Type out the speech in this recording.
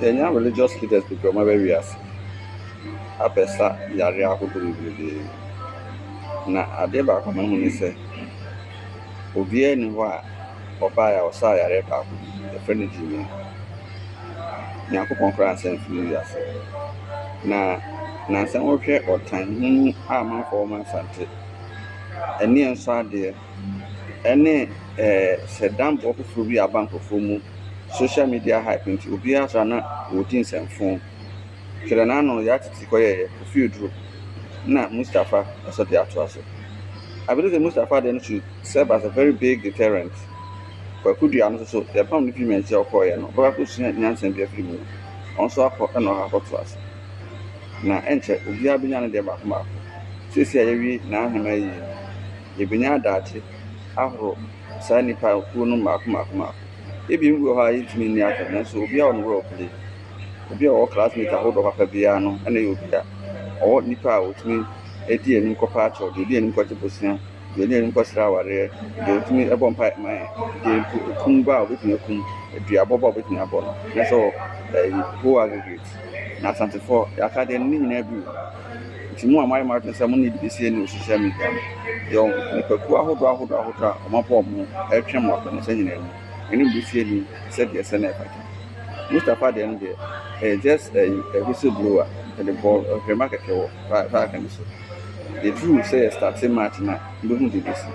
yɛnya religious leaders bebree ɔma bɛwi ase apɛsa yare ahodoɔ bebree na adeɛ baako ma hu ne sɛ obiara ni hɔ a ɔbaa a ɔsa yare baako yɛfrɛ no gyimie nyankopɔn koraa nsɛm firi wi ase na sɛ wohwɛ ɔtan hunu a amanfoɔ ma nsante ɛne nso adeɛ ɛne sɛ dambɔ foforɔ bi aba nkurɔfoɔ mu social media hype nti obiara sra na wɔdi nsɛmfo twɛrɛ n'ano yɛatete kɔyɛyɛ Kofi Oduro na Mustapha ɛsɛ de ato ase. I believe that Mustapha then should serve as a very big deterrent. Kwaku Dua no so yɛpam no firi mɛnkyɛ ɔkɔɔyɛ no ɔbɛka kɔsua nyansa bi afiri mu ɔnso akɔ ɛna ɔha akɔto ase na ɛnkyɛ obiara bɛnya no deɛ baako baako sɛsi a yɛwie n'ahema yi yɛbɛnya adaakye ahoro saa nnipa kuo no mmaako ebi mu wɔ hɔ a yɛntumi nni aka nanso obiara wɔ no role play obi a ɔwɔ classmate ahodoɔ papa biara no ɛna yɛ obi a ɔwɔ nipa a otumi edi anim kɔpa akyɛw deɛ odi anim kɔgye bosia deɛ odi anim kɔsra awareɛ deɛ otumi ɛbɔ mpa man deɛ kum ba a obetumi akum aduabɔ ba a obetumi abɔ no na sɛ whole aggregate na asantefoɔ yɛaka deɛ no ne nyinaa bi nti mu a mayɛ martin sɛ mo ne de sie ne social media no yɛ nipakuo ahodoɔ a ɔmabɔ ɔmo ɛtwe mo akɔ ne sɛ nyinaa mu ɛne de sie ni sɛdeɛ sɛ na ɛfata Mustapha deɛ no deɛ just a whistleblower at the ball of the market wɔ fa aka ne so the true sɛ yɛ start match na mbɛhu de bɛsi